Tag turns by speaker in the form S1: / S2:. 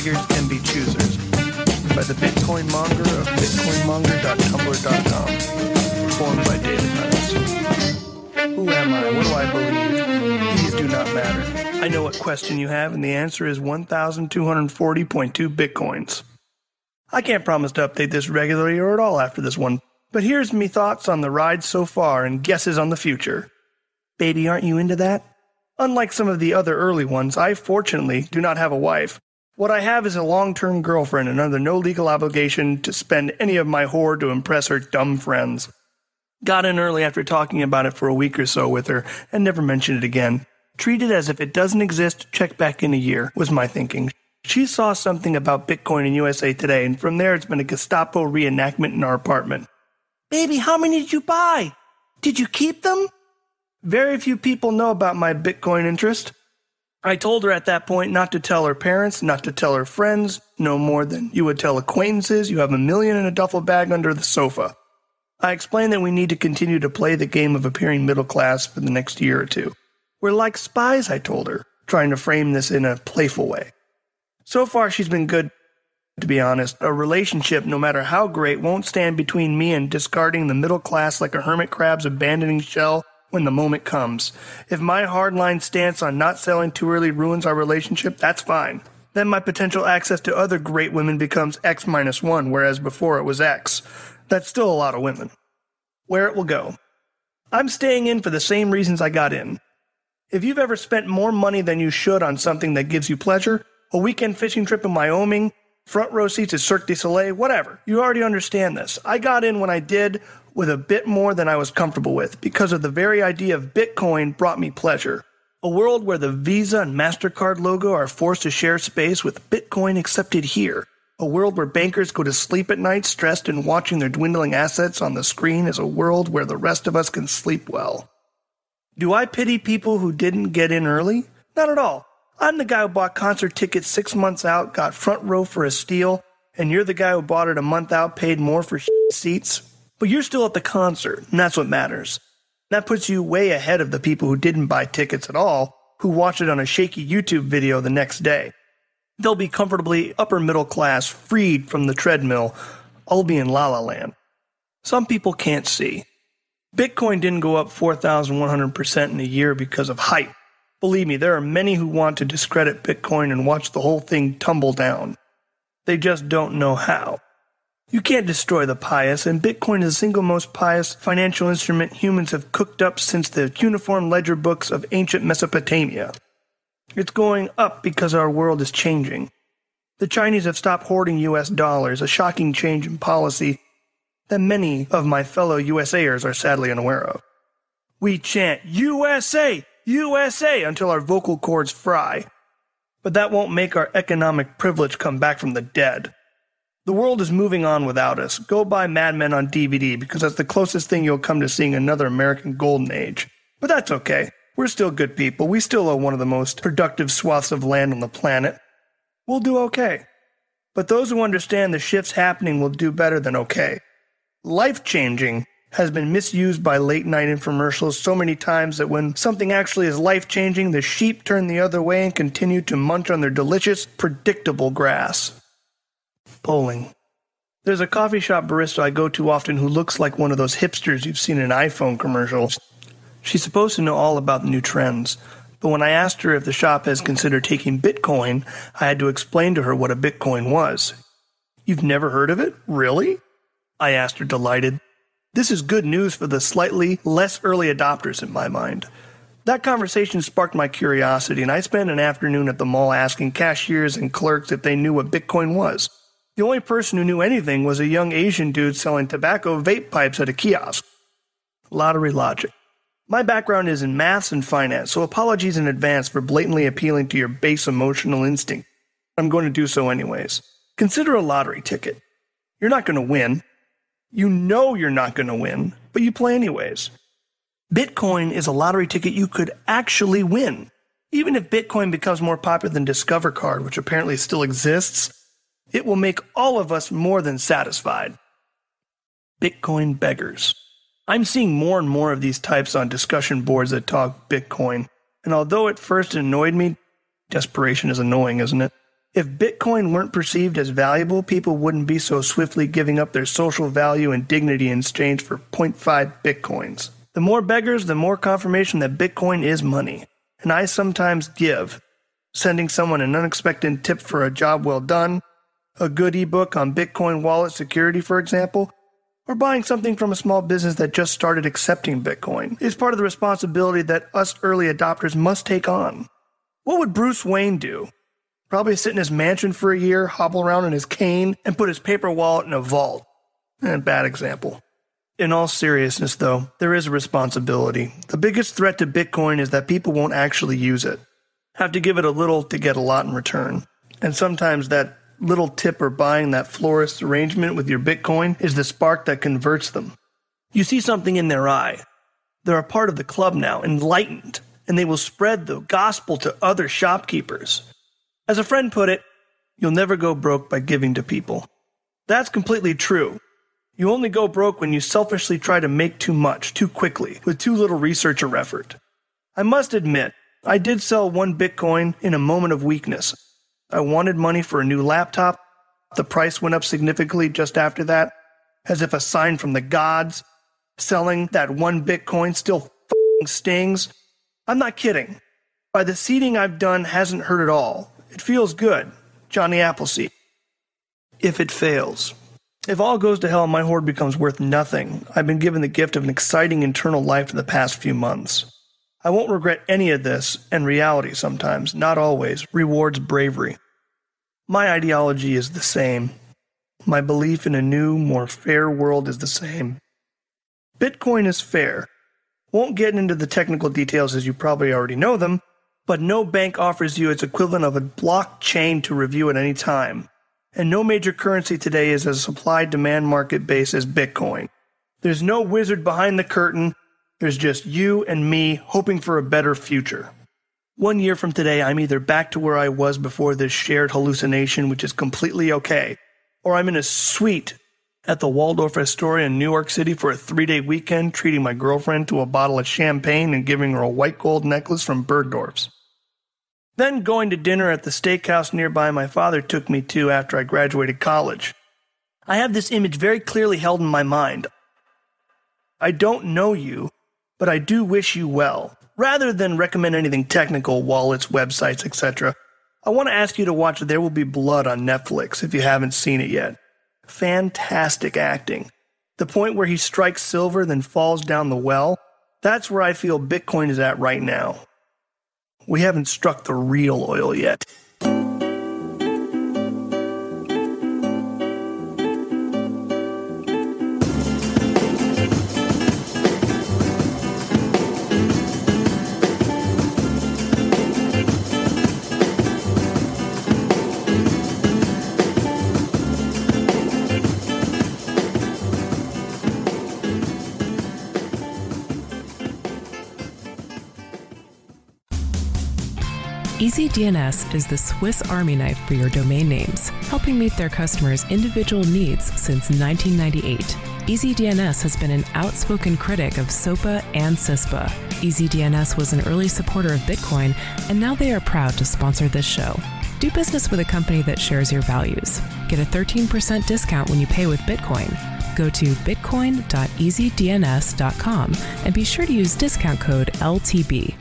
S1: beggars can be choosers. By the Bitcoin Monger of bitcoinmonger.tumblr.com. Performed by David Niles. Who am I? What do I believe? These do not matter. I know what question you have, and the answer is 1,240.2 Bitcoins. I can't promise to update this regularly or at all after this one, but here's me thoughts on the ride so far and guesses on the future. Baby, aren't you into that? Unlike some of the other early ones, I fortunately do not have a wife. What I have is a long-term girlfriend and under no legal obligation to spend any of my hoard to impress her dumb friends. Got in early after talking about it for a week or so with her and never mentioned it again. Treat it as if it doesn't exist, check back in a year, was my thinking. She saw something about Bitcoin in USA Today, and from there it's been a Gestapo reenactment in our apartment. Baby, how many did you buy? Did you keep them? Very few people know about my Bitcoin interest. I told her at that point not to tell her parents, not to tell her friends, no more than you would tell acquaintances you have $1 million in a duffel bag under the sofa. I explained that we need to continue to play the game of appearing middle class for the next year or two. We're like spies, I told her, trying to frame this in a playful way. So far she's been good. To be honest, a relationship, no matter how great, won't stand between me and discarding the middle class like a hermit crab's abandoning shell when the moment comes. If my hardline stance on not selling too early ruins our relationship, that's fine. Then my potential access to other great women becomes X minus 1, whereas before it was X. That's still a lot of women. Where it will go. I'm staying in for the same reasons I got in. If you've ever spent more money than you should on something that gives you pleasure, a weekend fishing trip in Wyoming, front row seats at Cirque du Soleil, whatever, you already understand this. I got in when I did with a bit more than I was comfortable with because of the very idea of Bitcoin brought me pleasure. A world where the Visa and MasterCard logo are forced to share space with Bitcoin accepted here. A world where bankers go to sleep at night stressed and watching their dwindling assets on the screen is a world where the rest of us can sleep well. Do I pity people who didn't get in early? Not at all. I'm the guy who bought concert tickets 6 months out, got front row for a steal, and you're the guy who bought it a month out, paid more for seats. But you're still at the concert, and that's what matters. That puts you way ahead of the people who didn't buy tickets at all, who watched it on a shaky YouTube video the next day. They'll be comfortably upper middle class, freed from the treadmill. I'll be in La La Land. Some people can't see. Bitcoin didn't go up 4,100% in a year because of hype. Believe me, there are many who want to discredit Bitcoin and watch the whole thing tumble down. They just don't know how. You can't destroy the pious, and Bitcoin is the single most pious financial instrument humans have cooked up since the cuneiform ledger books of ancient Mesopotamia. It's going up because our world is changing. The Chinese have stopped hoarding US dollars, a shocking change in policy that many of my fellow USAers are sadly unaware of. We chant, USA! USA! Until our vocal cords fry. But that won't make our economic privilege come back from the dead. The world is moving on without us. Go buy Mad Men on DVD because that's the closest thing you'll come to seeing another American golden age. But that's okay. We're still good people. We still own one of the most productive swaths of land on the planet. We'll do okay. But those who understand the shifts happening will do better than okay. Life-changing has been misused by late-night infomercials so many times that when something actually is life-changing, the sheep turn the other way and continue to munch on their delicious, predictable grass. Bowling. There's a coffee shop barista I go to often who looks like one of those hipsters you've seen in iPhone commercials. She's supposed to know all about the new trends, but when I asked her if the shop has considered taking Bitcoin, I had to explain to her what a Bitcoin was. You've never heard of it? Really? I asked her, delighted. This is good news for the slightly less early adopters in my mind. That conversation sparked my curiosity, and I spent an afternoon at the mall asking cashiers and clerks if they knew what Bitcoin was. The only person who knew anything was a young Asian dude selling tobacco vape pipes at a kiosk. Lottery logic. My background is in maths and finance, so apologies in advance for blatantly appealing to your base emotional instinct. I'm going to do so anyways. Consider a lottery ticket. You're not going to win. You know you're not going to win, but you play anyways. Bitcoin is a lottery ticket you could actually win. Even if Bitcoin becomes more popular than Discover Card, which apparently still exists, it will make all of us more than satisfied. Bitcoin beggars. I'm seeing more and more of these types on discussion boards that talk Bitcoin, and although at first it annoyed me, desperation is annoying, isn't it? If Bitcoin weren't perceived as valuable, people wouldn't be so swiftly giving up their social value and dignity in exchange for 0.5 Bitcoins. The more beggars, the more confirmation that Bitcoin is money. And I sometimes give, sending someone an unexpected tip for a job well done, a good ebook on Bitcoin wallet security, for example, or buying something from a small business that just started accepting Bitcoin is part of the responsibility that us early adopters must take on. What would Bruce Wayne do? Probably sit in his mansion for a year, hobble around on his cane, and put his paper wallet in a vault. Bad example. In all seriousness, though, there is a responsibility. The biggest threat to Bitcoin is that people won't actually use it. Have to give it a little to get a lot in return. And sometimes that little tip or buying that florist arrangement with your Bitcoin is the spark that converts them. You see something in their eye. They're a part of the club now, enlightened, and they will spread the gospel to other shopkeepers. As a friend put it, you'll never go broke by giving to people. That's completely true. You only go broke when you selfishly try to make too much, too quickly, with too little research or effort. I must admit, I did sell 1 Bitcoin in a moment of weakness. I wanted money for a new laptop. The price went up significantly just after that, as if a sign from the gods. Selling that 1 Bitcoin still f***ing stings. I'm not kidding. By the seeding I've done hasn't hurt at all. It feels good. Johnny Appleseed. If it fails. If all goes to hell and my hoard becomes worth nothing, I've been given the gift of an exciting internal life for the past few months. I won't regret any of this, and reality sometimes, not always, rewards bravery. My ideology is the same. My belief in a new, more fair world is the same. Bitcoin is fair. Won't get into the technical details as you probably already know them, but no bank offers you its equivalent of a blockchain to review at any time. And no major currency today is as supply-demand market base as Bitcoin. There's no wizard behind the curtain. There's just you and me hoping for a better future. 1 year from today, I'm either back to where I was before this shared hallucination, which is completely okay, or I'm in a suite at the Waldorf Astoria in New York City for a 3-day weekend, treating my girlfriend to a bottle of champagne and giving her a white gold necklace from Bergdorf's. Then going to dinner at the steakhouse nearby my father took me to after I graduated college. I have this image very clearly held in my mind. I don't know you, but I do wish you well. Rather than recommend anything technical, wallets, websites, etc., I want to ask you to watch There Will Be Blood on Netflix if you haven't seen it yet. Fantastic acting. The point where he strikes silver then falls down the well, that's where I feel Bitcoin is at right now. We haven't struck the real oil yet.
S2: EasyDNS is the Swiss Army knife for your domain names, helping meet their customers' individual needs since 1998. EasyDNS has been an outspoken critic of SOPA and CISPA. EasyDNS was an early supporter of Bitcoin, and now they are proud to sponsor this show. Do business with a company that shares your values. Get a 13% discount when you pay with Bitcoin. Go to bitcoin.easydns.com and be sure to use discount code LTB.